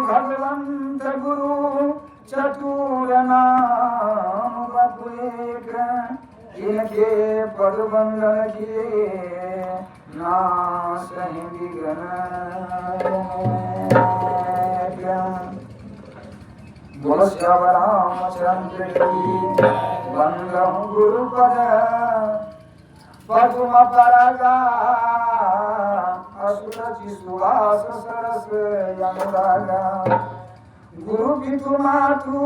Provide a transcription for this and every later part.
भगवंत गुरु चतुर नाम बतुएक, इनके पद बंधन किए नाश विघ्न। बोलो श्याम रामचंद्र की बंदहु गुरुपद पद्म परागा असुरचि सुहास सरस अनुरागा। गुरु पितु मातु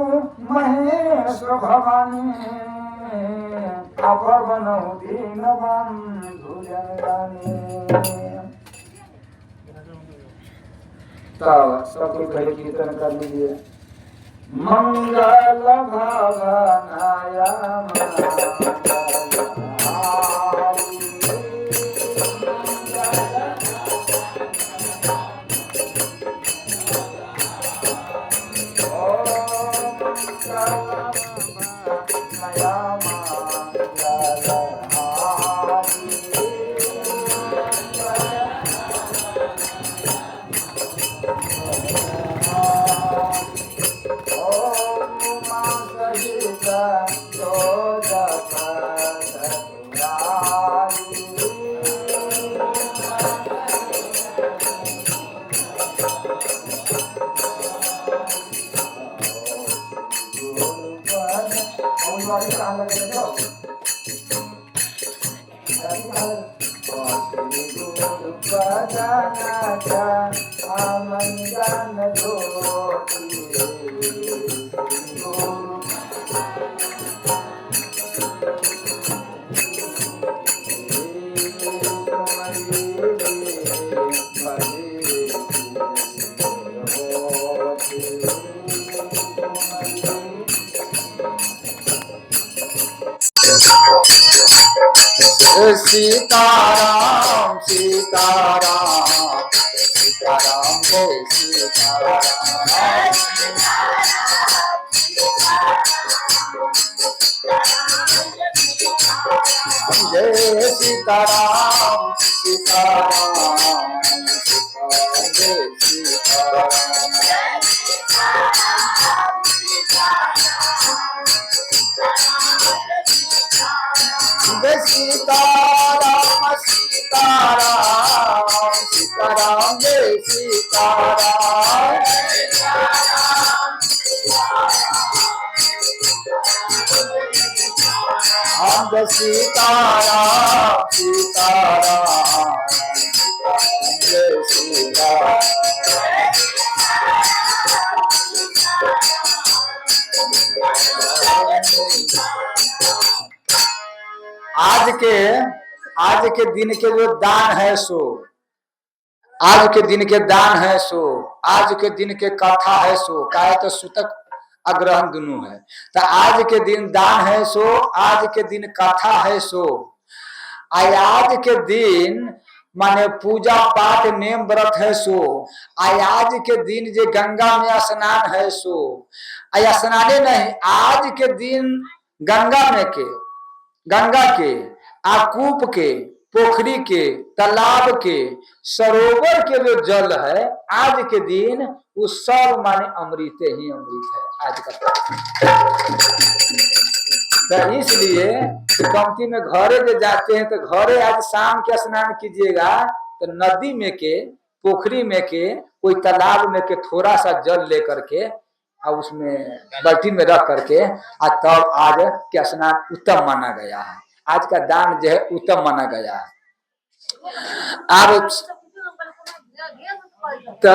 महेश भवानी अपवनौ दीन बंधु जननी। तब सब कोई पहले कीर्तन कर लीजिए। मंगल भवनाय सीताराम सीताराम सीताराम जय सीताराम जय सीताराम सीताराम जय सीताराम। सीताराम सीताराम सीताराम जय सीताराम। हम सीताराम सीताराम जय सीताराम। आज के दिन के जो दान है सो, आज के दिन के दान है सो, आज के दिन के कथा है सो, काहे तो सूतक अग्रहण दोनों है। तो आज के दिन दान है सो, आज के दिन कथा है सो। आज के दिन माने पूजा पाठ नेम व्रत है सो। आज के दिन जे गंगा में स्नान है सो। स्नाने नहीं, आज के दिन गंगा में के, गंगा के, कूप के, पोखरी के, तालाब के, सरोवर के जो जल है आज के दिन वो सब माने अमृत ही अमृत है आज का। तो इसलिए कमती में घरे जो जाते हैं तो घरे आज शाम के स्नान कीजिएगा तो नदी में के, पोखरी में के, कोई तालाब में के थोड़ा सा जल लेकर के और उसमें बाल्टी में रख करके तब आज के स्नान उत्तम माना गया है। आज का दान जो है उत्तम माना गया है। अब तो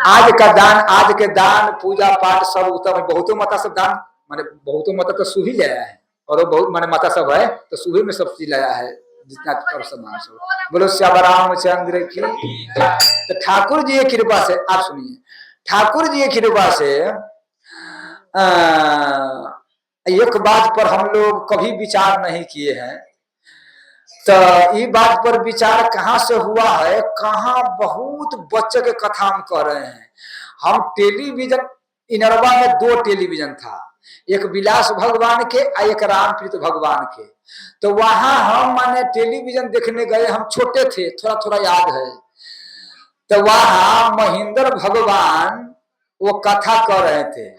आज के दान पूजा पाठ सब उत्तम है। बहुतों माता सब दान माने बहुतों माता तो सुही लाया है और बहुत माने माता सब है तो सुही में सब चीज लाया है जितना कर समान सब। बोलो श्याम रामचंद्र की। तो ठाकुर जी की कृपा से आप सुनिए, ठाकुर जी की कृपा से एक बात पर हम लोग कभी विचार नहीं किए हैं। तो ये बात पर विचार कहाँ से हुआ है, कहाँ बहुत बच्चे के कथा हम कह रहे हैं। हम टेलीविजन इनरवा में 2 टेलीविजन था, एक विलास भगवान के और एक रामप्रीत भगवान के। तो वहां हम माने टेलीविजन देखने गए, हम छोटे थे, थोड़ा थोड़ा याद है। तो वहां महेंद्र भगवान वो कथा कर रहे थे।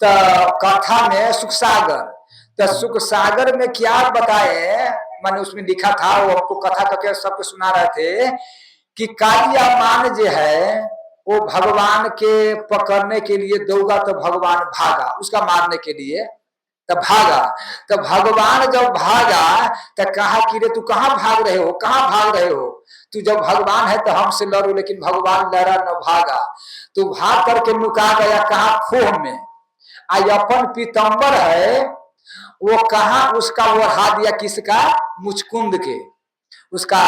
तो कथा में सुख सागर, तो सुख सागर में क्या बताए, मैंने उसमें लिखा था, वो हमको कथा करके सबको सुना रहे थे कि कालियामान जो है वो भगवान के पकड़ने के लिए दौड़ा, तो भगवान भागा उसका मारने के लिए, तो भागा। तो भगवान जब भागा तो कहा कि रे तू कहाँ भाग रहे हो, कहाँ भाग रहे हो, तू जब भगवान है तो हमसे लड़ो, लेकिन भगवान लड़ा न भागा। तू भाग करके नुका गया कहा खोह में, आज अपन पीतम्बर है वो कहा उसका वो ओढ़ा दिया, किसका, मुचकुंद के। उसका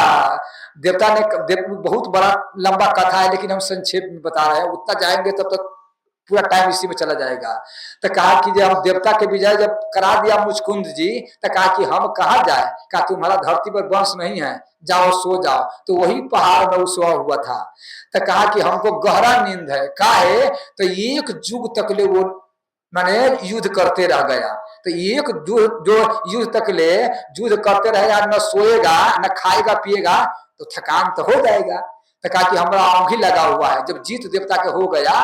देवता ने बहुत बड़ा लंबा कथा है, लेकिन हम संक्षेप में बता रहे हैं, उतना जाएंगे तब तक पूरा टाइम इसी में चला जाएगा। तो कहा कि जब हम देवता के विजय जब करा दिया मुचकुंद जी, तो कहा कि हम कहाँ जाए, कहा तुम्हारा धरती पर वंश नहीं है, जाओ सो जाओ। तो वही पहाड़ में सोया हुआ था। तो कहा कि हमको गहरा नींद है, काहे, तो एक युग तक ले वो माने युद्ध करते रह गया। तो एक जो युद्ध तक ले युद्ध करते रहेगा, न सोएगा न खाएगा पिएगा, तो थकान तो हो जाएगा। तो कहा कि हमारा आंखी लगा हुआ है, जब जीत देवता के हो गया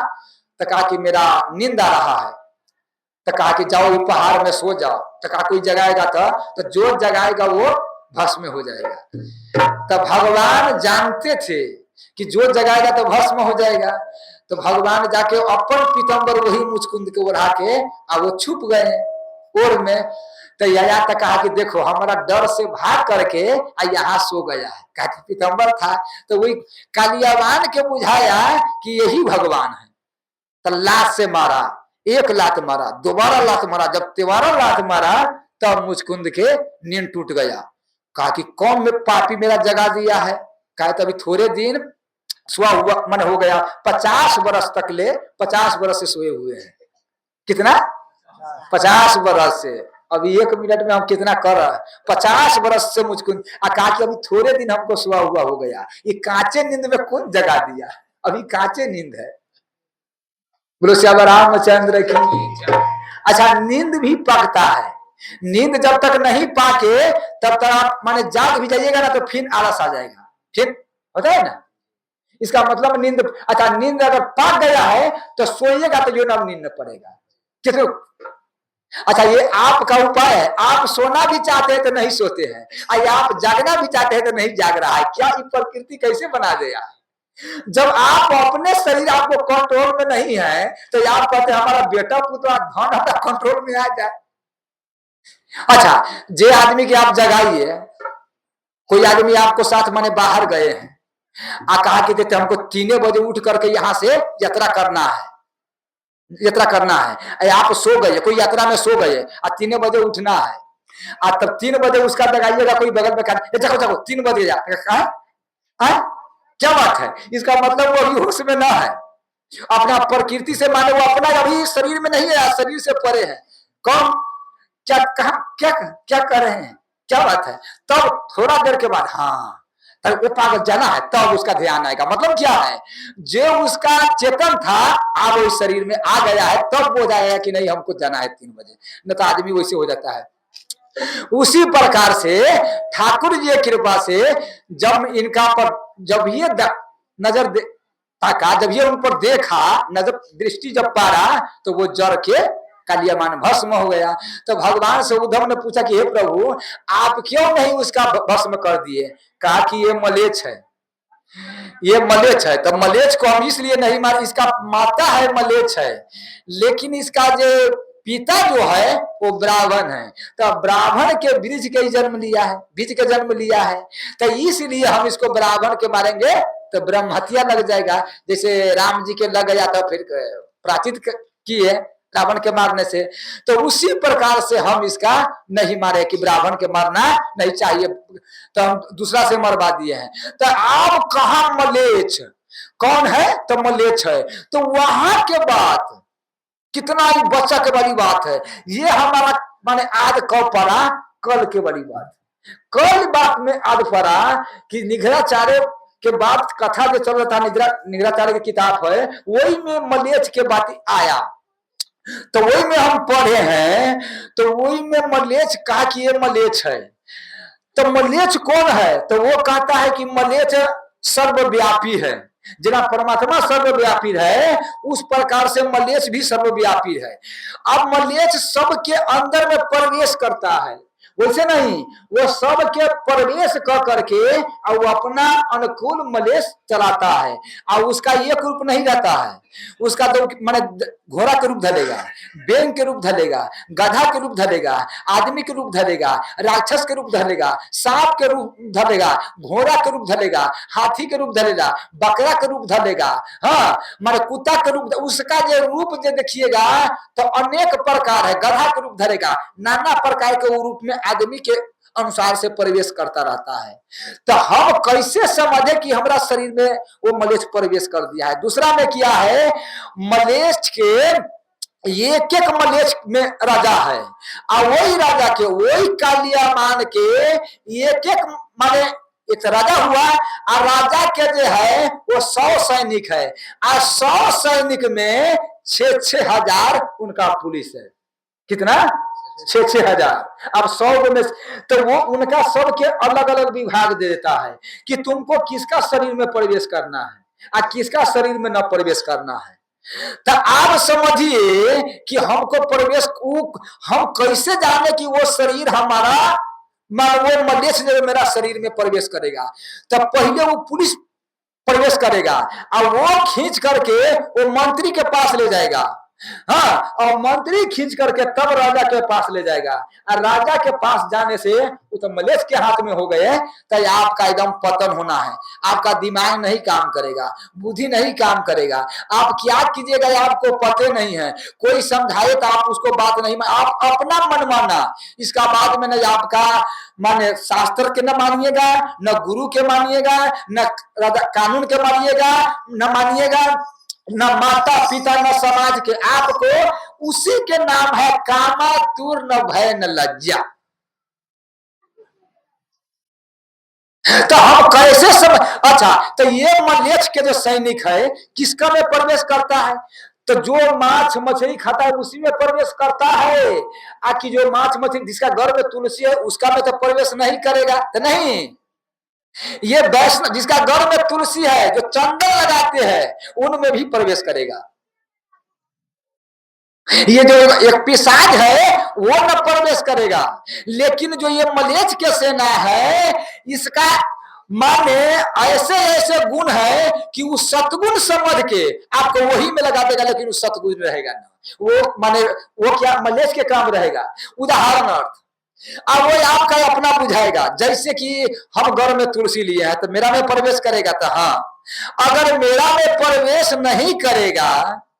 तो कहा कि मेरा नींद आ रहा है। तो कहा कि जाओ पहाड़ में सो जाओ। तो कहा कोई जगाएगा तो जो जगाएगा वो भस्म हो जाएगा। तो भगवान जानते थे कि जो जगाएगा तो भस्म हो जाएगा। तो भगवान जाके अपन पीतम्बर वही मुचकुंद के ओढ़ा के वो छुप गए ओर में। तो यया तक कहा कि देखो हमारा डर से भाग करके यहाँ सो गया है, कहा कि पीतम्बर था। तो वही कालियावान के बुझाया कि यही भगवान है। तो लात से मारा, एक लात मारा, दोबारा लात मारा, जब तिबारा लात मारा तब मुचकुंद के नींद टूट गया। कहा कि कौन में पापी मेरा जगा दिया है। कहा तभी थोड़े दिन सोआ हुआ मन हो गया, 50 बरस तक ले 50 बरस से सोए हुए हैं। कितना, 50 बरस से। अभी 1 मिनट में हम कितना कर रहे हैं, 50 बरस से मुझको। कहा कि अभी थोड़े दिन हमको सोआ हुआ हो गया, ये कांचे नींद में कौन जगा दिया, अभी कांचे नींद है। बोलो श्याम रामचंद्र की। अच्छा, नींद भी पकता है। नींद जब तक नहीं पाके तब तक आप माने जाग भी जाइएगा ना तो फिर आलस आ जाएगा, फिर होता है ना। इसका मतलब नींद, अच्छा नींद अगर पाक गया है तो सोइएगा तो जो नाम नींद पड़ेगा कितने। अच्छा, ये आपका उपाय है, आप सोना भी चाहते हैं तो नहीं सोते हैं, आप जागना भी चाहते हैं तो नहीं जाग रहा है। क्या ये प्रकृति कैसे बना दिया। जब आप अपने शरीर आपको कंट्रोल में नहीं है तो आप कहते हैं हमारा बेटा पुत्र धन हमारा कंट्रोल में आ जाए। अच्छा, जे आदमी के आप जगाइए, कोई आदमी आपको साथ माने बाहर गए हैं, कहा कि देते हमको 3 बजे उठ करके यहाँ से यात्रा करना है, यात्रा करना है। आप सो गए, कोई यात्रा में सो गए, 3 बजे उठना है, तब 3 बजे उसका जगाइएगा कोई बगल में, जाओ जाओ 3 बजे जा, क्या बात है। इसका मतलब वो अभी होश में ना है, अपना प्रकृति से माने वो अपना अभी शरीर में नहीं है, शरीर से परे है। कौन क्या कहा, क्या क्या कर रहे हैं, क्या बात है। तब थोड़ा देर के बाद हाँ तब वो पागल जाना है, तब उसका ध्यान आएगा। मतलब क्या है, जो उसका चेतन था अब उस शरीर में आ गया है, तब वो जाएगा कि नहीं हमको जाना है 3 बजे, न तो आदमी वैसे हो जाता है। उसी प्रकार से ठाकुर जी की कृपा से जब इनका पर जब ये नजर ताका, जब ये उन पर देखा, नजर दृष्टि जब पारा तो वो जड़ के कालियामान भस्म हो गया। तो भगवान से उद्धव ने पूछा कि हे प्रभु आप क्यों नहीं उसका भस्म कर दिए। कहा कि ये मलेच्छ है, ये मलेच्छ है। तो मलेच्छ को हम इसलिए नहीं मारे, इसका माता है मलेच्छ है, लेकिन इसका जो पिता जो है वो ब्राह्मण है। तो ब्राह्मण के बीज के जन्म लिया है, बीज के जन्म लिया है, तो इसलिए हम इसको ब्राह्मण के मारेंगे तो ब्रह्म हत्या लग जाएगा। जैसे राम जी के लग गया था, फिर प्राचित किए रावण के मारने से, तो उसी प्रकार से हम इसका नहीं मारे कि ब्राह्मण के मारना नहीं चाहिए, तो हम दूसरा से मरवा दिए हैं। तो आप कहा मलेच्छ कौन है, तो मलेच्छ है। तो वहां के बात कितना ही बच्चा के बड़ी बात है, ये हमारा माने आज कब पड़ा, कल के बड़ी बात, कल बात में आज पड़ा कि निघराचार्य के बाद कथा जो चल रहा था, निघराचार्य की किताब है, वही में मलेच्छ के बात आया। तो वही में हम पढ़े हैं, तो वही में मलेच्छ कहा कि ये मलेच्छ है। तो मलेच्छ कौन है, तो वो कहता है कि मलेच्छ सर्वव्यापी है। जना परमात्मा सर्वव्यापी है उस प्रकार से मलेच्छ भी सर्वव्यापी है। अब मलेच्छ सबके अंदर में प्रवेश करता है, वैसे नहीं, वो सबके प्रवेश कर करके और वो अपना अनुकूल मलेच्छ चलाता है और उसका एक रूप नहीं रहता है। उसका तो माने घोड़ा के रूप धलेगा, बेंग के रूप धलेगा, गधा के रूप धलेगा, आदमी के रूप धलेगा, राक्षस के रूप धलेगा, सांप के रूप धलेगा, घोड़ा के रूप धलेगा, हाथी के रूप धलेगा, बकरा के रूप धलेगा, हाँ माने कुत्ता के रूप, उसका जो रूप जो देखिएगा तो अनेक प्रकार है। गधा के रूप धरेगा, नाना प्रकार के रूप में आदमी के अनुसार से प्रवेश करता रहता है। तो हम कैसे समझे कि हमारा शरीर में वो मलेच्छ प्रवेश कर दिया है? दूसरा में किया है, मलेच्छ के एक एक मलेच्छ में राजा है और वही राजा के वही कालिया मान के एक एक माने एक राजा हुआ और राजा के जो है वो 100 सैनिक है और 100 सैनिक में 6,000 उनका पुलिस है। कितना? 6,000। अब 100 में तो वो उनका सबके अलग अलग विभाग दे देता है कि तुमको किसका शरीर में प्रवेश करना है और किसका शरीर में न प्रवेश करना है। तो आप समझिए कि हमको प्रवेश हम कैसे जाने कि वो शरीर हमारा वो मलेच्छ जो मेरा शरीर में प्रवेश करेगा। तो पहले वो पुलिस प्रवेश करेगा और वो खींच करके वो मंत्री के पास ले जाएगा, हाँ, और मंत्री खींच करके तब राजा के पास ले जाएगा और राजा के पास जाने से वो तो मलेच्छ के हाथ में हो गए तो आपका एकदम पतन होना है। आपका दिमाग नहीं काम करेगा, बुद्धि नहीं काम करेगा, आप क्या कीजिएगा आपको पते नहीं है, कोई समझाए तो आप उसको बात नहीं, आप अपना मन माना, इसका बाद में नहीं आपका माने शास्त्र के न मानिएगा, न गुरु के मानिएगा, न कानून के मानिएगा, न मानिएगा, न माता पिता न समाज के, आपको उसी के नाम है कामातुर न भय न लज्जा। तो हम कैसे सब अच्छा, तो ये मलेच्छ के जो सैनिक है किसका में प्रवेश करता है? तो जो माछ मछली खाता है उसी में प्रवेश करता है। आखिर जो माछ मछली जिसका घर में तुलसी है उसका में तो प्रवेश नहीं करेगा, तो नहीं। ये वैष्णव जिसका घर में तुलसी है, जो चंदन लगाते हैं उनमें भी प्रवेश करेगा। ये जो एक पिशाच है वो न प्रवेश करेगा, लेकिन जो ये मलेच्छ के सेना है इसका माने ऐसे ऐसे गुण है कि वो सतगुण समझ के आपको वही में लगा देगा, लेकिन वो सतगुण रहेगा ना, वो माने वो क्या मलेच्छ के काम रहेगा। उदाहरण अर्थ अब वो आपका अपना बुझाएगा, जैसे कि हम घर में तुलसी लिए हैं तो मेरा में प्रवेश करेगा, तो हाँ, अगर मेरा में प्रवेश नहीं करेगा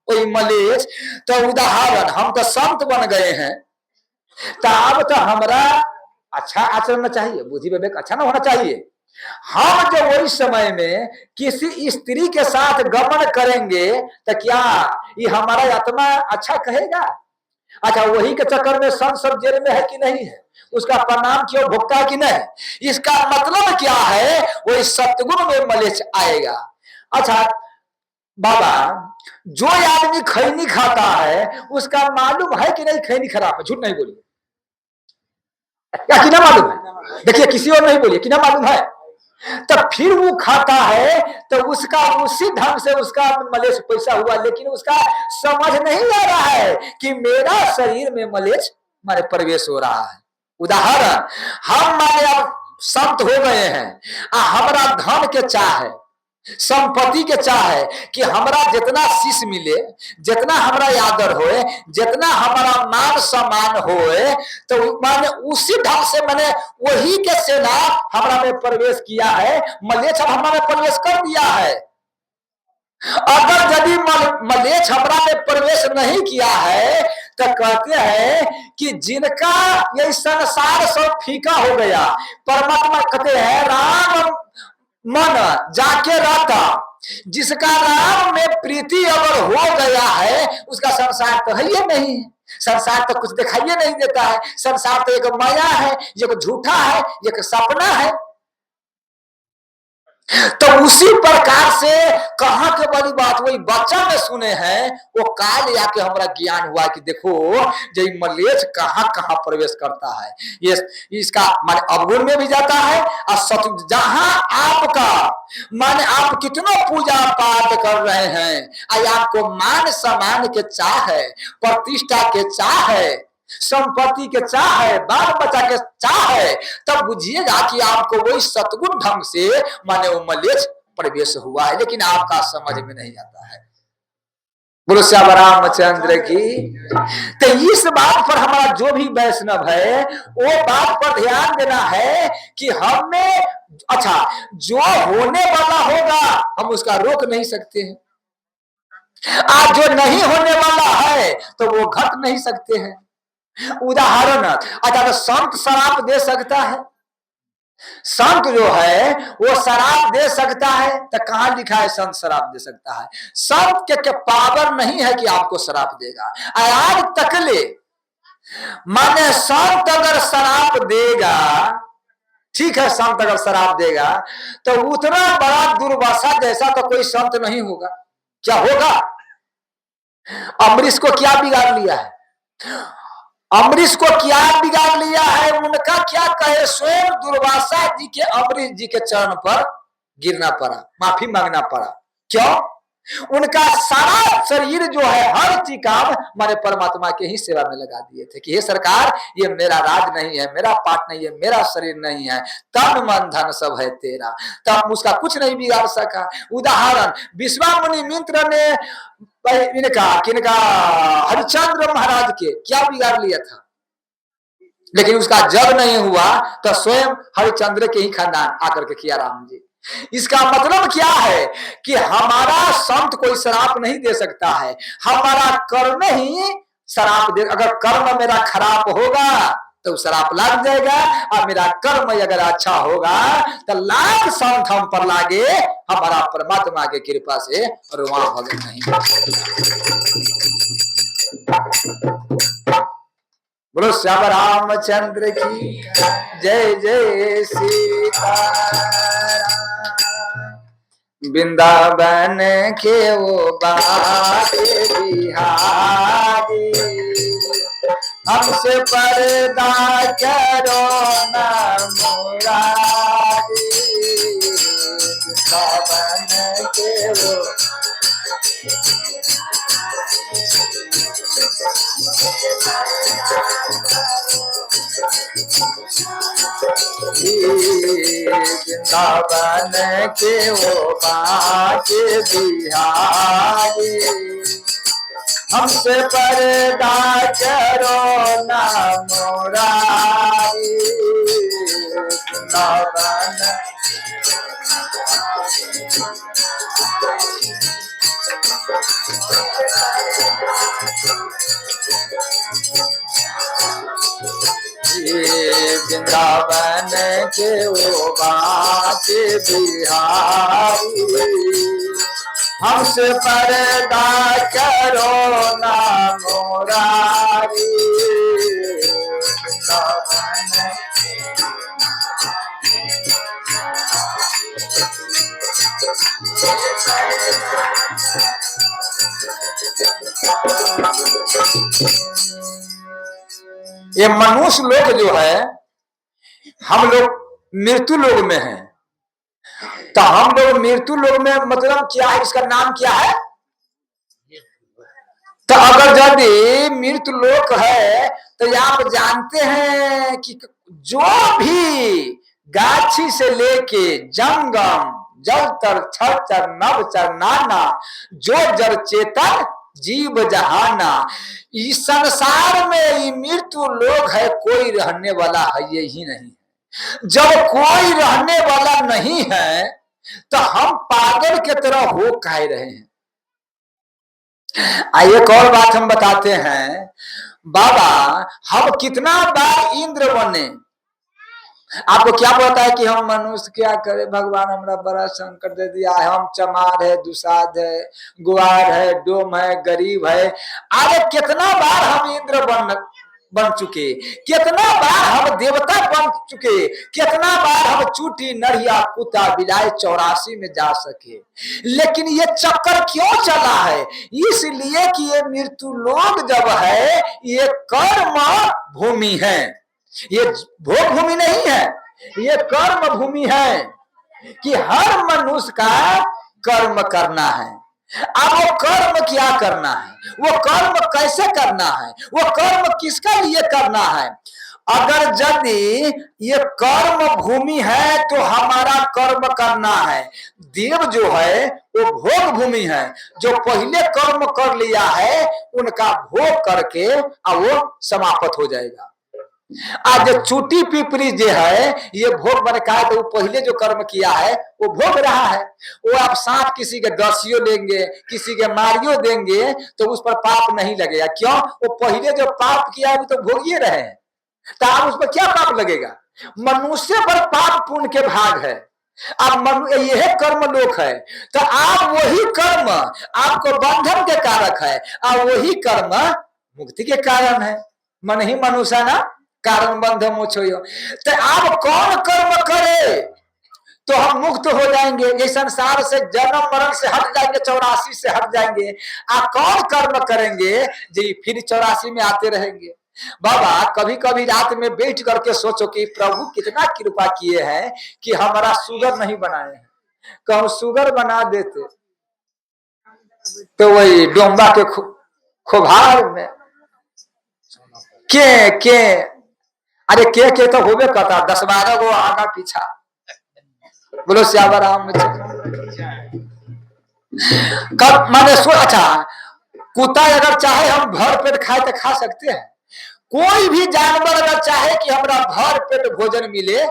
कोई मलेच्छ तो उदाहरण हम तो संत बन गए हैं, तो अब तो हमारा अच्छा आचरण चाहिए, बुद्धि विवेक अच्छा ना होना चाहिए। हम जो वही समय में किसी स्त्री के साथ गमन करेंगे तो क्या ये हमारा आत्मा अच्छा कहेगा? अच्छा, वही के चक्कर में संत सब जेल में है कि नहीं है, उसका परिणाम क्यों भुगता कि नहीं? इसका मतलब क्या है? वही सत्गुण में मलेच्छ आएगा। अच्छा बाबा, जो आदमी खैनी खाता है उसका मालूम है कि नहीं खैनी खराब है? झूठ नहीं बोलिए, क्या कि ना मालूम है? देखिए किसी और नहीं बोलिए कि ना मालूम है, तो फिर वो खाता है तो उसका उसी ढंग से उसका मलेच्छ पैसा हुआ, लेकिन उसका समझ नहीं आ रहा है कि मेरा शरीर में मलेच्छ मारे प्रवेश हो रहा है। उदाहरण, हम माने अब संत हो गए हैं, हमारा धन के चाह है, संपत्ति के चाह है कि हमारा जितना शीश मिले, जितना हमारा आदर होए, जितना हमारा मान सम्मान होए, तो माने उसी ढंग से मैंने वही के सेना हमारा में प्रवेश किया है, मलेच्छ हमारा में प्रवेश कर दिया है। अगर यदि मलेच्छ हमारा में प्रवेश नहीं किया है तो कहते हैं कि जिनका ये संसार सब फीका हो गया, परमात्मा कहते हैं राम मन जाके रहता, जिसका राम में प्रीति अगर हो गया है उसका संसार तो है ही नहीं, संसार तो कुछ दिखाई नहीं देता है, संसार तो एक माया है, एक झूठा है, एक सपना है। तो उसी प्रकार से कहाँ के वाली बात वही बच्चा में सुने हैं, वो काल आके हमारा ज्ञान हुआ कि देखो जो मलेच्छ कहाँ कहाँ प्रवेश करता है। ये इसका माने अवगुण में भी जाता है और सत जहां आपका माने आप कितना पूजा पाठ कर रहे हैं, आपको मान सम्मान के चाह है, प्रतिष्ठा के चाह है, संपत्ति के चाह है, बाल बच्चा के चाह है, तब बुझिएगा कि आपको वही सतगुण ढंग से माने वो मलेच्छ प्रवेश हुआ है, लेकिन आपका समझ में नहीं आता है। बोलो श्याम रामचंद्र की। तो इस बात पर हमारा जो भी वैष्णव है वो बात पर ध्यान देना है कि हमें अच्छा जो होने वाला होगा हम उसका रोक नहीं सकते हैं, आज जो नहीं होने वाला है तो वो घट नहीं सकते हैं। उदाहरण अच्छा तो संत शराब दे सकता है, संत जो है वो शराब दे सकता है, तो कहां लिखा है संत शराब दे सकता है? संत के पावर नहीं है कि आपको शराब देगा। आज तक ले माने संत अगर शराब देगा, ठीक है संत अगर शराब देगा तो उतना बड़ा दुर्वासा जैसा तो कोई संत नहीं होगा। क्या होगा? अमरीश को क्या बिगाड़ लिया है? अमरीश को क्या बिगाड़ लिया है? उनका क्या कहे, स्वयं दुर्वासा जी के अमरीश जी के चरण पर गिरना पड़ा, माफी मांगना पड़ा। क्यों? उनका सारा शरीर जो है हर चीज काम माने परमात्मा के ही सेवा में लगा दिए थे कि हे सरकार ये मेरा राज नहीं है, मेरा पाठ नहीं है, मेरा शरीर नहीं है, तन मन धन सब है तेरा, तब उसका कुछ नहीं बिगाड़ सका। उदाहरण विश्वामुनि मित्र ने इनका किनका हरिश्चंद्र महाराज के क्या बिगाड़ लिया था, लेकिन उसका जब नहीं हुआ तो स्वयं हरिश्चंद्र के ही खानदान आकर के किया राम जी। इसका मतलब क्या है कि हमारा संत कोई शराप नहीं दे सकता है, हमारा कर्म ही शराप दे। अगर कर्म मेरा खराब होगा तो शराप लग जाएगा, और मेरा कर्म अगर अच्छा होगा तो लाख संत हम पर लागे, हमारा परमात्मा के कृपा से रुआ भगत नहीं। बोलो श्याम रामचंद्र की जय जय सीताराम। वृंदावन के वो बात बिहारी, हमसे पर्दा करो न मुरारी। वृंदावन के वो वृंदावन के वो बात बिहारी, हमसे पर्दा करो ना मुरारी। वृंदावन वृंदावन के वो बात बिहारी, हमसे पर्दा करो ना मुरारी। ये मनुष्य लोग जो है हम लोग मृत्यु लोग में हैं, तो हम लोग मृत्यु लोग में मतलब क्या है, इसका नाम क्या है? तो अगर यदि मृत्यु लोक है तो आप जानते हैं कि जो भी गाछी से लेके जंगम जल तर छर चर नव चर नाना, जो जड़ चेतन जीव जहाना, इस संसार में ये मृत्यु लोक है, कोई रहने वाला है ये ही नहीं। जब कोई रहने वाला नहीं है तो हम पागल की तरह हो कह रहे हैं। एक और बात हम बताते हैं, बाबा हम कितना बार इंद्र बने, आपको क्या पता है कि हम मनुष्य क्या करे, भगवान हमरा बड़ा संकट दे दिया है, हम चमार है, दुसाध है, गुआर है, डोम है, गरीब है। अरे कितना बार हम इंद्र बन बन चुके, कितना बार हम देवता बन चुके, कितना बार हम चूटी नरिया कुत्ता बिलाए 84 में जा सके, लेकिन ये चक्कर क्यों चला है? इसलिए कि ये मृत्यु लोक जब है ये कर्म भूमि है, ये भोग भूमि नहीं है, ये कर्म भूमि है कि हर मनुष्य का कर्म करना है। अब वो कर्म क्या करना है, वो कर्म कैसे करना है, वो कर्म किसके लिए करना है? अगर यदि ये कर्म भूमि है तो हमारा कर्म करना है। देव जो है वो भोग भूमि है, जो पहले कर्म कर लिया है उनका भोग करके अब वो समाप्त हो जाएगा। आज चूटी पिपरी जो है ये भोग बन का है, तो वो पहले जो कर्म किया है वो भोग रहा है। वो आप सांप किसी के दसियो लेंगे, किसी के मारियो देंगे तो उस पर पाप नहीं लगेगा। क्यों? वो पहले जो पाप किया है वो तो भोगिए रहे हैं, तो आप उस पर क्या पाप लगेगा? मनुष्य पर पाप पुण्य के भाग है। अब यह कर्म लोक है, तो आप वही कर्म आपको बंधन के कारक है और वही कर्म मुक्ति के कारण है। मन ही मनुष्य ना कारण बंध मोक्षो। तो आप कौन कर्म करे तो हम मुक्त हो जाएंगे, ये संसार से जन्म मरण से हट जाएंगे, 84 से हट जाएंगे। आप कौन कर्म करेंगे जी फिर 84 में आते रहेंगे? बाबा कभी कभी रात में बैठ करके सोचो कि प्रभु कितना कृपा किए हैं कि हमारा शुगर नहीं बनाए हैं, कहूं शुगर बना देते तो वही डोंबा के खोभार में के अरे के तो होबे करता 10-12 गो आगा पीछा। बोलो श्यामा राम कब माने सो। अच्छा कुत्ता अगर चाहे हम भर पेट खाए तो खा सकते हैं, कोई भी जानवर अगर चाहे कि हमारा भर पेट भोजन मिले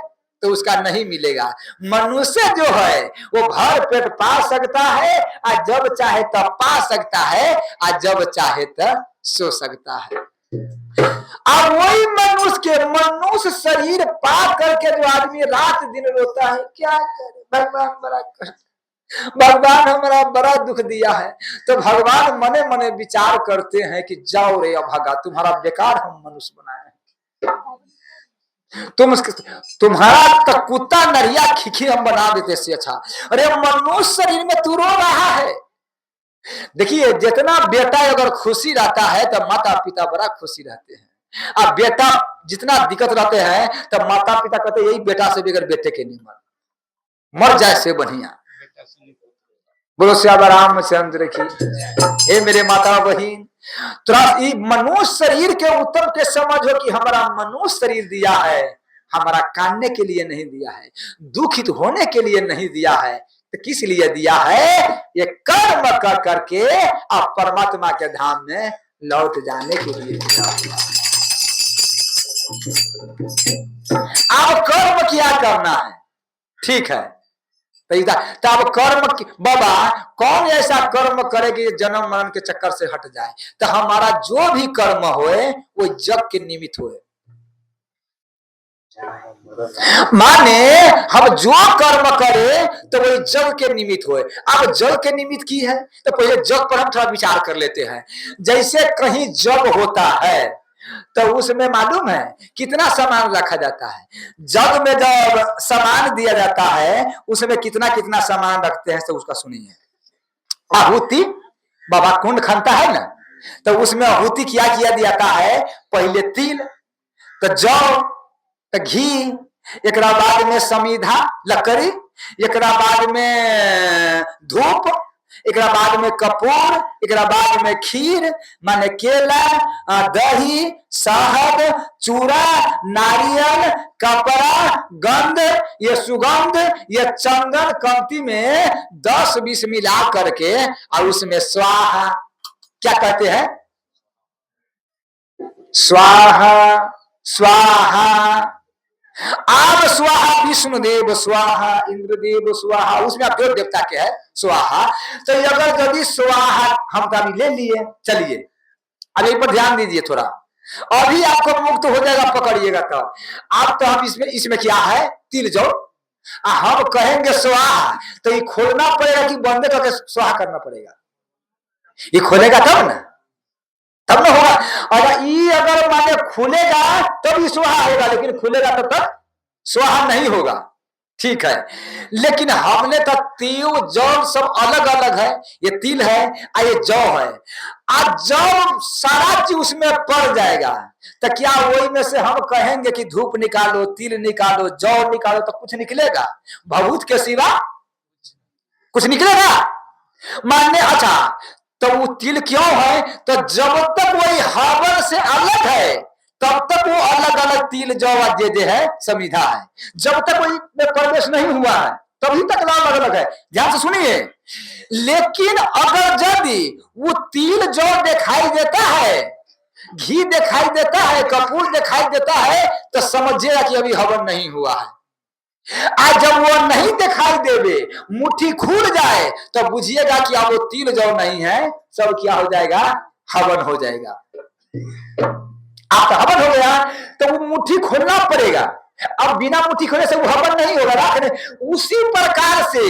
तो उसका नहीं मिलेगा। मनुष्य जो है वो भर पेट पा सकता है और जब चाहे तब पा सकता है और जब चाहे तब सो सकता है। अब वही मनुष्य शरीर पा करके जो आदमी रात दिन रोता है, क्या करे भगवान बड़ा कष्ट, भगवान हमारा बड़ा दुख दिया है। तो भगवान मने मने विचार करते हैं कि जाओ रे अभागा, तुम्हारा बेकार हम मनुष्य बनाए हैं, तुम्हारा तो कुत्ता नरिया खिखी हम बना देते से अच्छा। अरे मनुष्य शरीर में तू रो रहा है। देखिए जितना बेटा अगर खुशी रहता है तो माता पिता बड़ा खुशी रहते हैं, अब बेटा जितना दिक्कत रहते हैं तब माता पिता कहते यही बेटा से बगैर बेटे के नहीं मर जाए से बढ़िया। बोलो श्यामा रामचंद्र की। हे मेरे माता बहन, मनुष्य शरीर के उत्तम के समझो कि हमारा मनुष्य शरीर दिया है, हमारा काटने के लिए नहीं दिया है, दुखित होने के लिए नहीं दिया है, तो किस लिए दिया है? ये कर्म कर करके आप परमात्मा के धाम में लौट जाने के लिए दिया। अब कर्म क्या करना है? ठीक है, तो अब कर्म बाबा कौन ऐसा कर्म करे कि जन्म मरण के चक्कर से हट जाए? तो हमारा जो भी कर्म होए वो जग के निमित्त होए। माने हम जो कर्म करे तो वही जग के निमित्त होए। अब जग के निमित्त की है तो पहले जग पर हम थोड़ा विचार कर लेते हैं। जैसे कहीं जग होता है तो उसमें मालूम है कितना सामान रखा जाता है। जग में जब सामान दिया जाता है उसमें कितना कितना सामान रखते हैं तो उसका सुनिए। आहुति बाबा कुंड खनता है ना, तो उसमें आहुति क्या किया जाता है? पहले तिल, तो जौ, तो घी, एक बाद में समीधा लकड़ी, एक बाद में धूप, एक बाद में कपूर, एक बाद में खीर माने केला, दही, शहद, चूड़ा, नारियल, कपड़ा, गंध, ये सुगंध, ये चंदन कंती में 10-20 मिला करके और उसमें स्वाहा क्या कहते हैं? स्वाहा स्वाहा। आप स्वाहा विष्णुदेव स्वाहा, इंद्रदेव स्वाहा, उसमें आप जो देवता के है स्वाहा। तो अगर यदि स्वाहा हम कभी ले लिए, चलिए अब एक पर ध्यान दीजिए थोड़ा, अभी आपको मुक्त हो जाएगा, पकड़िएगा तब। आप तो हम इसमें क्या है? तिल जौ, हम कहेंगे स्वाहा तो ये खोलना पड़ेगा कि बंद करके स्वाहा करना पड़ेगा? ये खोलेगा तब ना, तब ना होगा। और ई अगर माने खुलेगा तब ही स्वाहा होगा, लेकिन खुलेगा तब तक स्वाहा नहीं होगा। ठीक है, लेकिन हमने तो तिल जौ सब अलग अलग है, ये तिल है और ये जौ है। आज जौ सारा चीज उसमें पड़ जाएगा, तो क्या वही में से हम कहेंगे कि धूप निकालो, तिल निकालो, जौ निकालो, तो कुछ निकलेगा? भभूत के सिवा कुछ निकलेगा? मानने अच्छा, तो वो तिल क्यों है? तो जब तक वही हवन से अलग है तब तक वो अलग अलग तिल जौ जे है समिधा है। जब तक वही में प्रवेश नहीं हुआ है तभी तक अलग अलग है। ध्यान से सुनिए। लेकिन अगर यदि वो तिल जौ दिखाई देता है, घी दिखाई देता है, कपूर दिखाई देता है, तो समझिएगा कि अभी हवन नहीं हुआ है। आज जब वो नहीं दिखाई देवे, मुट्ठी खुल जाए, तो बुझिएगा कि अब वो तिल जौ नहीं है, सब क्या हो जाएगा? हवन हो जाएगा। आपका हवन हो गया तो वो मुट्ठी खोलना पड़ेगा। अब बिना मुट्ठी खोले से वो हवन नहीं होगा। रखने उसी प्रकार से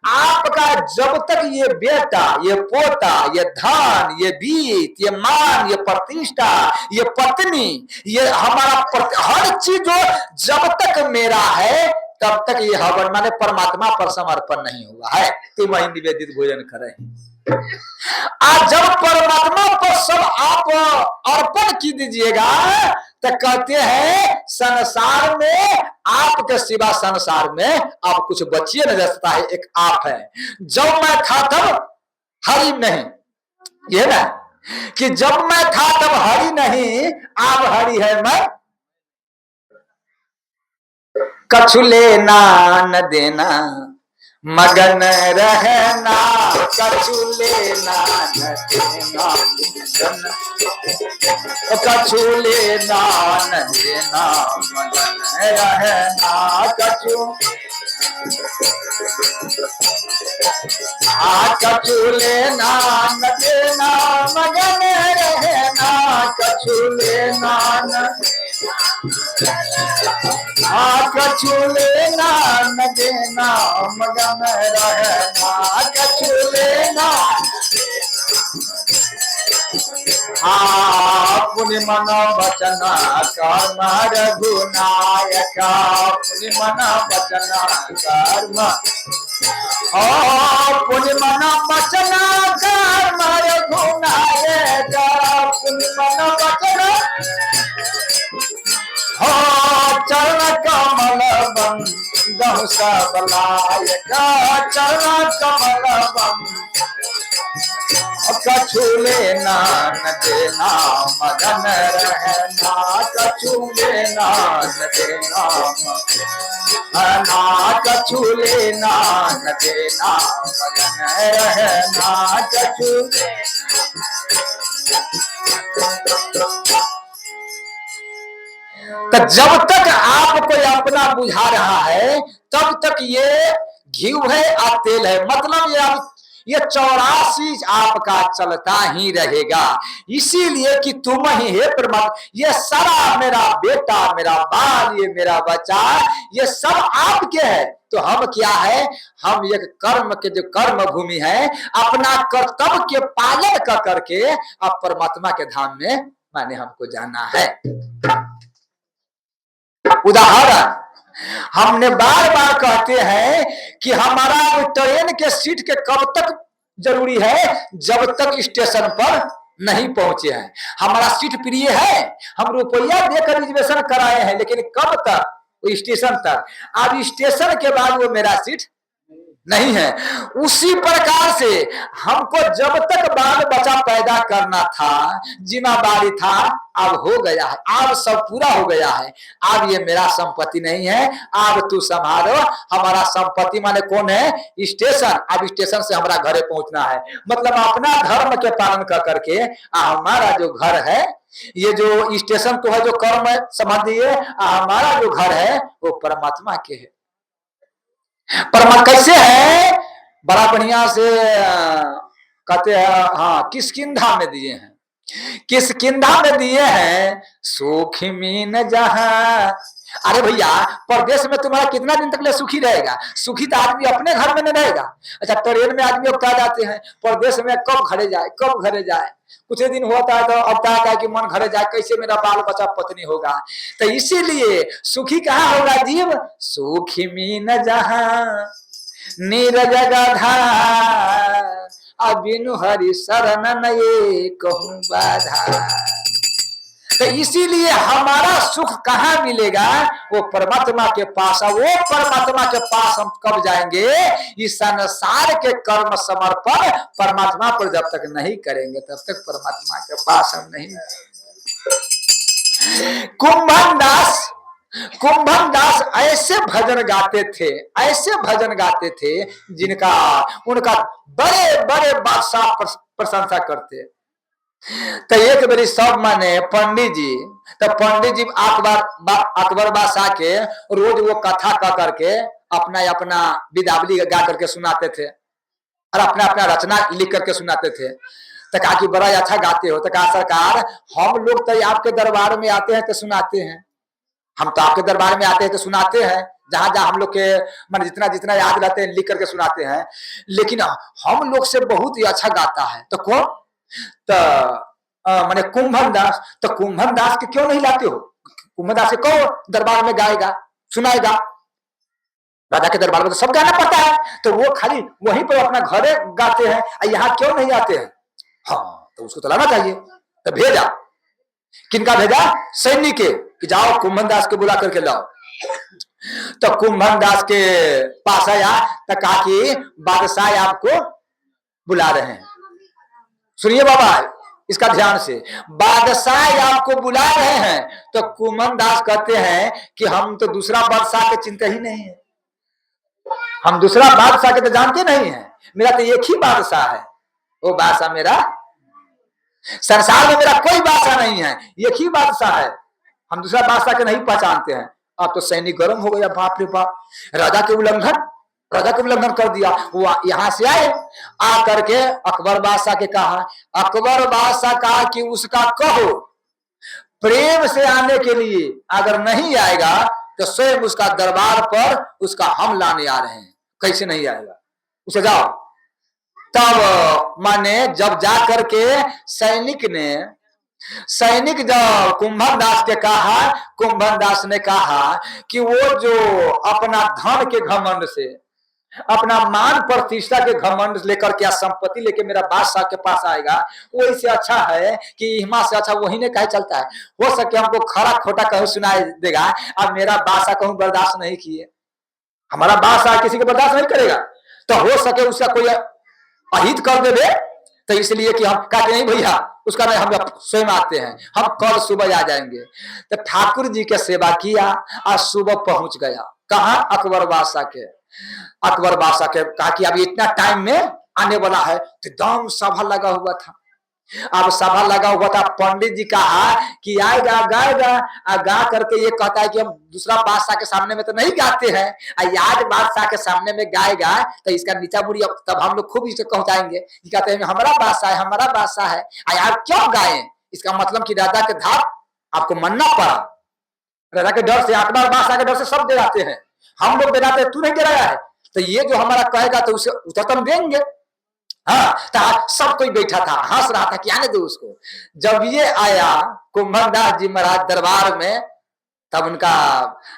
आपका जब तक ये बेटा, ये पोता, ये धन, ये बीत, ये मान, ये प्रतिष्ठा, ये पत्नी, ये हमारा हर चीज जो जब तक मेरा है तब तक ये हवन माने परमात्मा पर समर्पण नहीं हुआ है। तुम ही निवेदित भोजन करें। आज जब परमात्मा पर सब आप अर्पण की दीजिएगा तो कहते हैं संसार में आपके सिवा संसार में आप कुछ बचिए न जाता है। एक आप है, जब मैं था तब हरि नहीं, ये ना कि जब मैं था तब हरि नहीं, आप हरि है मैं कछु लेना न देना, मगन रहना कछु लेना न देना, कछु लेना न देना, मगन रहना कछु, कछु लेना न देना, मगन रहना कछु लेना न, कछु लेना न देना, मगन रहना कछु लेना। पुनि मन वचन कर्म रघुनायक, पुनि मन वचन कर्म, पुनि मन वचन कर्म रघुनायक, पुनि मन वचन चरण कमल बंदहु सबलायक, चरण कमल बंद कछु लेना न देना, मगन रहना कछु लेना न देना, कछु लेना न देना, मगन रहना कछु। तो जब तक आप कोई अपना बुझा रहा है तब तक ये घी है और तेल है, मतलब ये 84 आपका चलता ही रहेगा। इसीलिए कि तुम ही है परमात्मा, ये सारा मेरा बेटा, मेरा बाल, ये मेरा बच्चा, ये सब आपके है। तो हम क्या है? हम एक कर्म के जो कर्म भूमि है, अपना कर्तव्य के पालन कर करके अब परमात्मा के धाम में माने हमको जाना है। उदाहरण हमने बार बार कहते हैं कि हमारा ट्रेन के सीट के कब तक जरूरी है? जब तक स्टेशन पर नहीं पहुंचे हैं। हमारा सीट प्रिय है, हम रुपया देकर रिजर्वेशन कराए हैं, लेकिन कब तक? वो स्टेशन तक। अब स्टेशन के बाद वो मेरा सीट नहीं है। उसी प्रकार से हमको जब तक बाल बच्चा पैदा करना था, जिम्मेदारी था, अब हो गया है, अब सब पूरा हो गया है। अब ये मेरा संपत्ति नहीं है, अब तू संभालो। हमारा संपत्ति माने कौन है? स्टेशन। अब स्टेशन से हमारा घरे पहुंचना है, मतलब अपना धर्म के पालन कर करके हमारा जो घर है, ये जो स्टेशन तो है जो कर्म संबंधी है, हमारा जो घर है वो परमात्मा के है। परमात्मा कैसे है? बड़ा बढ़िया से कहते हैं, हाँ, किसकिंधा में दिए हैं। किसकिंधा में दिए हैं सुख मीन जहां। अरे भैया परदेश में तुम्हारा कितना दिन तक ले सुखी रहेगा? सुखी तो आदमी अपने घर में नहीं रहेगा। अच्छा ट्रेन में आदमी अब जाते हैं, परदेश में कब घरे जाए, कब घरे जाए। कुछ दिन होता है तो अब कहता है कि मन घरे जाए, कैसे मेरा बाल बच्चा पत्नी होगा। तो इसीलिए सुखी कहाँ होगा जीव? सुखी मीन जहां नीरज गधा अबिनु हरि शरण नये कहूं बाधा। तो इसीलिए हमारा सुख कहाँ मिलेगा? वो परमात्मा के पास। वो परमात्मा के पास हम कब जाएंगे? इस संसार के कर्म समर्पण परमात्मा पर जब तक नहीं करेंगे तब तक परमात्मा के पास हम नहीं। कुंभन दास ऐसे भजन गाते थे, ऐसे भजन गाते थे जिनका उनका बड़े बड़े बादशाह प्रशंसा करते। तो एक बारी सब माने पंडित जी, तो पंडित जी अकबर बादशाह के रोज वो कथा कह करके अपना अपना विदावली गा करके सुनाते थे और अपना अपना रचना लिख करके सुनाते थे। तो कहा कि बड़ा अच्छा गाते हो। तो कहा सरकार हम लोग तो आपके दरबार में आते हैं तो सुनाते हैं, हम तो आपके दरबार में आते हैं तो सुनाते हैं, जहां जहां हम लोग के मन जितना जितना याद रहते हैं लिख करके सुनाते हैं, लेकिन हम लोग से बहुत ही अच्छा गाता है। तो कौन? तो माने कुंभन दास। तो कुंभन दास के क्यों नहीं लाते हो? कुंभन दास के कौन दरबार में गाएगा सुनाएगा? राजा के दरबार में तो सब गाना पड़ता है, तो वो खाली वहीं पर अपना घरे गाते हैं, यहाँ क्यों नहीं आते हैं? हाँ तो उसको तो लाना चाहिए। तो भेजा, किनका भेजा? सैनिक के, कि जाओ कुंभन दास को बुला करके लाओ। तो कुंभन दास के पास आया तो कहा कि बादशाह आपको बुला रहे हैं। सुनिए बाबा इसका ध्यान से, बादशाह आपको बुला रहे हैं। तो कुंभन दास कहते हैं कि हम तो दूसरा बादशाह के चिंता ही नहीं है, हम दूसरा बादशाह के तो जानते नहीं है, मेरा तो एक ही बादशाह है, वो बादशाह मेरा, संसार में मेरा कोई बादशाह नहीं है, एक ही बादशाह है, हम दूसरा बादशाह के नहीं पहचानते हैं। अब तो सैनिक गर्म हो गया, बाप रे बाप, राजा के उल्लंघन कर दिया। वो यहां से आए, आ करके अकबर बादशाह के कहा, अकबर बादशाह कहा कि उसका कहो प्रेम से आने के लिए, अगर नहीं आएगा तो स्वयं उसका दरबार पर उसका हम लाने आ रहे हैं। कैसे नहीं आएगा? उसे जाओ। तब माने जब जा करके सैनिक जब कुंभन दास के कहा, कुंभन दास ने कहा कि वो जो अपना धन के घमंड से, अपना मान प्रतिष्ठा के घमंड लेकर के संपत्ति लेके मेरा बादशाह के पास आएगा, वो इससे अच्छा है कि हिमा से अच्छा वही ने कहे चलता है। हो सके हमको खरा खोटा कहूं सुनाई देगा, अब मेरा बादशाह कहूं बर्दाश्त नहीं किए, हमारा बादशाह किसी को बर्दाश्त नहीं करेगा, तो हो सके उसका कोई अहित कर दे। तो इसलिए कि हम कहते नहीं भैया उसका नहीं, हम स्वयं आते हैं, हम कल सुबह आ जाएंगे। तो ठाकुर जी के सेवा किया और सुबह पहुंच गया। कहा? अकबर बादशाह के कहा कि अभी इतना टाइम में आने वाला है। तो दम सभा लगा हुआ था। अब सभा लगा हुआ था, पंडित जी कहा कि आएगा गाएगा, गा करके ये कहता है कि हम दूसरा बादशाह के सामने में तो नहीं गाते हैं, आज बादशाह के सामने में गाएगा तो इसका नीचा बुरी, तब हम लोग खूब इसे पहुंचाएंगे। कहते हैं हमारा बादशाह है, यार क्यों गाए? इसका मतलब कि राजा के धाप आपको मानना पड़ा, राजा के डर से, अकबर बादशाह के डर से सब डराते हैं, हम लोग डराते हैं, तू नहीं डराया है, तो ये जो हमारा कहेगा तो उसे उत्तर देंगे। हाँ, तो सब कोई बैठा था, हंस रहा था कि आने दो उसको। जब ये आया कुंभन दास जी महाराज दरबार में, तब उनका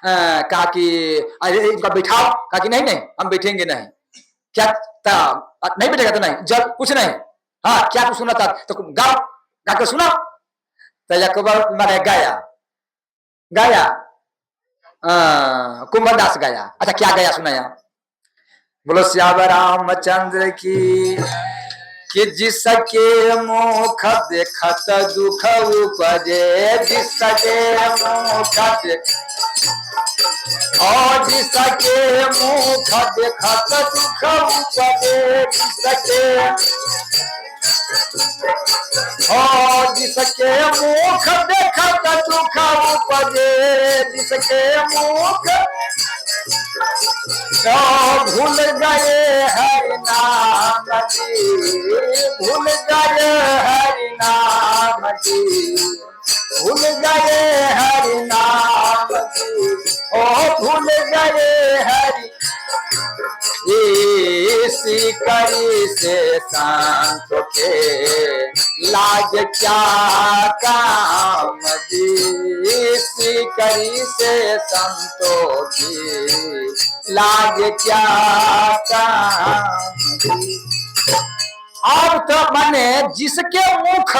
कहा कि अरे इनका बैठाओ। कहा कि नहीं हम बैठेंगे नहीं। क्या नहीं बैठेगा? तो नहीं, जब कुछ नहीं, हाँ क्या कुछ सुना था तो गाओ, गा कर सुना। तो अकबर मैंने गाया कुंभन दास गाया। अच्छा क्या गाया सुनाया? बोलो श्याम रामचंद्र की, कि जिसके मुख देखत दुख उपजे, जिसके मुख और जिसके मुख देखत दुख उपजे, जिसके मुख देखत दुख उपजे, जिसके मुख भूल गए हरि नाम जी, भूल गए हरि नाम नाम जी, भूल गए हरि नाम जी, ओ भूल गए हरि। इसी करी से संत के लाज क्या काम जी, इसी करी से संतों की लाज क्या काम जी। अब तो माने जिसके मुख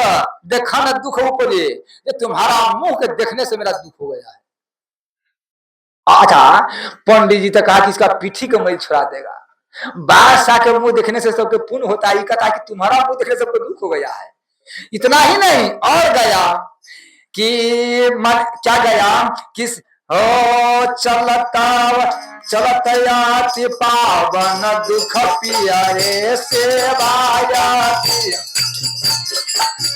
देखा न दुख उपजे, ये तुम्हारा मुख के देखने से मेरा दुख हो गया है। अच्छा, पंडित जी तो कहा कि इसका पीठी का मैल छुड़ा देगा, बादशाह के मुंह देखने से सबके पुण्य होता है, कहता कि तुम्हारा मुंह देखने से सबको दुख हो गया है। इतना ही नहीं, और गया कि मन क्या गया, किस हो चलता चलतयाति पावन दुख पियरे सेवायाति,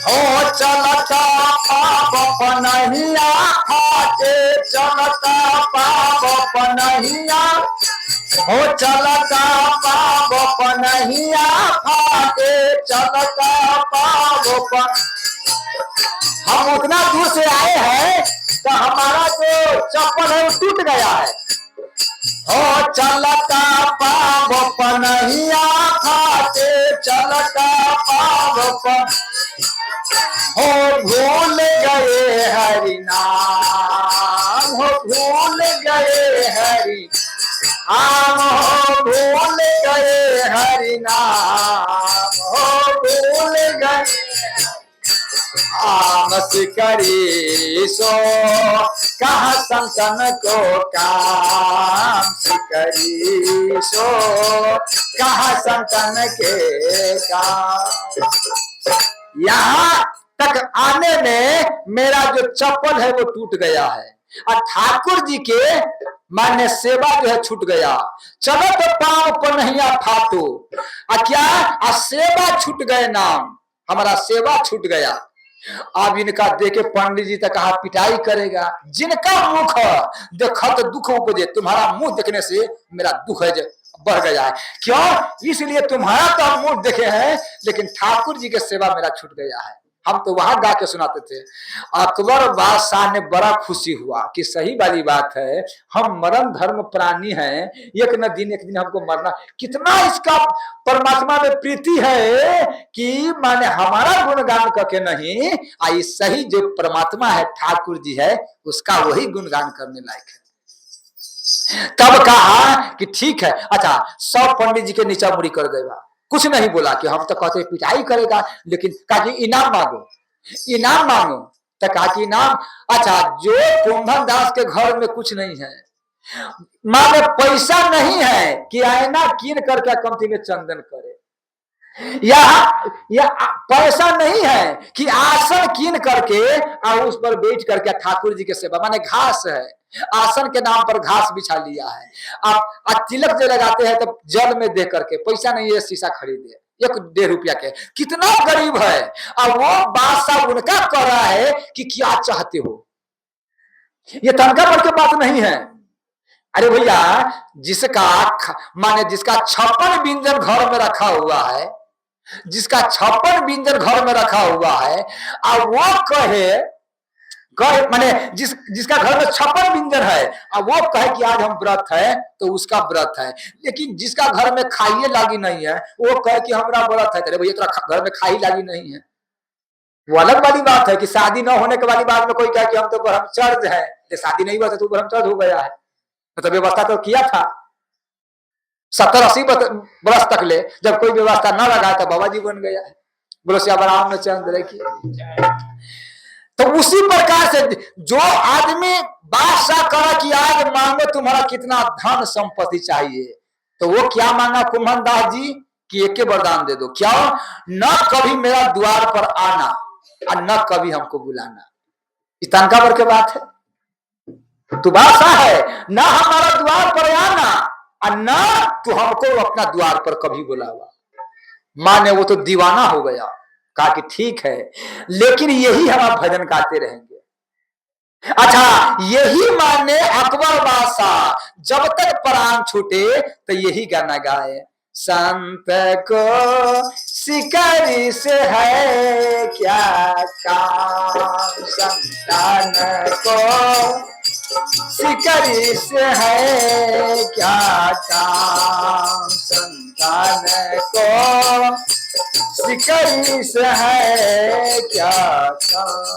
हो चलता पाप नहिया फाटे, चलता पाप नहिया, हो चलता पाप नहिया फाटे, चलता पाप। हम उतना दूर से आए हैं तो हमारा जो चप्पल है वो टूट गया है। हो चलता पाप नहिया फाटे, चलता पाप, हो भूल गए हरि नाम, हो भूल गए हरि नाम, हो भूल गए हरि नाम, हो भूल गए आम सिकरी सो कहा संतन को काम, सिकरी सो कहा संतन के काम। यहाँ तक आने में मेरा जो चप्पल है वो टूट गया है, और ठाकुर जी के मान्य सेवा जो है छूट गया। चलो तो पांव पर नहीं फाटो, क्या सेवा छूट गए, नाम हमारा सेवा छूट गया। अब इनका देखे पंडित जी तक कहा पिटाई करेगा, जिनका मुख देखा तो दुख उपजे, तुम्हारा मुंह देखने से मेरा दुख है बढ़ गया है। क्यों? इसलिए तुम्हारा तो हम मुंह देखे हैं, लेकिन ठाकुर जी के सेवा मेरा छूट गया है। हम तो वहां गा के सुनाते थे। अकबर बादशाह ने बड़ा खुशी हुआ कि सही वाली बात है, हम मरण धर्म प्राणी हैं, एक न दिन हमको मरना। कितना इसका परमात्मा में प्रीति है कि माने हमारा गुणगान करके नहीं, आई सही जो परमात्मा है ठाकुर जी है, उसका वही गुणगान करने लायक है। तब कहा कि ठीक है। अच्छा, सब पंडित जी के नीचा मुड़ी कर गए, कुछ नहीं बोला कि हम तो कहते पिटाई करेगा, लेकिन कहा कि इनाम मांगो, इनाम मांगो। तो कहा कि इनाम, अच्छा जो कुंभन दास के घर में कुछ नहीं है, माने पैसा नहीं है कि आईना कीन करके कंपनी में चंदन करे, या पैसा नहीं है कि आसन कीन करके और उस पर बैठ करके ठाकुर जी के सेवा, माने घास है, आसन के नाम पर घास बिछा लिया है। आप तिलक जो लगाते हैं तो जल में दे करके, पैसा नहीं है शीशा खरीदे 1-1.5 रुपया के, कितना गरीब है। और वो बादशाह उनका कह रहा है कि क्या चाहते हो, ये तनखा पर के बात नहीं है। अरे भैया, जिसका माने जिसका 56 व्यंजन घर में रखा हुआ है, जिसका 56 व्यंजन घर में रखा हुआ है, और वो कहे माने जिसका घर में 56 व्यंजन है और वो कहे कि आज हम व्रत है, तो उसका व्रत है। लेकिन जिसका घर में खाइए लागी नहीं है, वो कहे कि हमारा व्रत है। अरे भैया, तेरा घर में खाई लागी नहीं है, वो अलग वाली बात है कि शादी न होने के वाली बात में कोई कहे कि हम तो ब्रह्मचर्य है, शादी नहीं हुआ तो ब्रह्मचर्य हो गया है। तो व्यवस्था तो किया था 70-80 वर्ष तक ले, जब कोई व्यवस्था न लगा तो बाबा जी बन गया है। बोलो श्याम रामचंद्र की। तो उसी प्रकार से जो आदमी बादशाह कहा कि आज मांगो तुम्हारा कितना धन संपत्ति चाहिए, तो वो क्या मांगा कुंभन दास जी कि एक वरदान दे दो। क्या? न कभी मेरा द्वार पर आना और न कभी हमको बुलाना। तनका भर के बात है, तू बादशाह है, न हमारा द्वार पर आना और न तू हमको अपना द्वार पर कभी बुलावा। माने वो तो दीवाना हो गया, कहा कि ठीक है, लेकिन यही हम आप भजन गाते रहेंगे। अच्छा, यही माने अकबर बादशाह जब तक प्राण छूटे तो यही गाना गाए, संत को शिकारी से है क्या काम संतान को, शिकारी से है क्या काम संतान को, शिकारी से है क्या काम।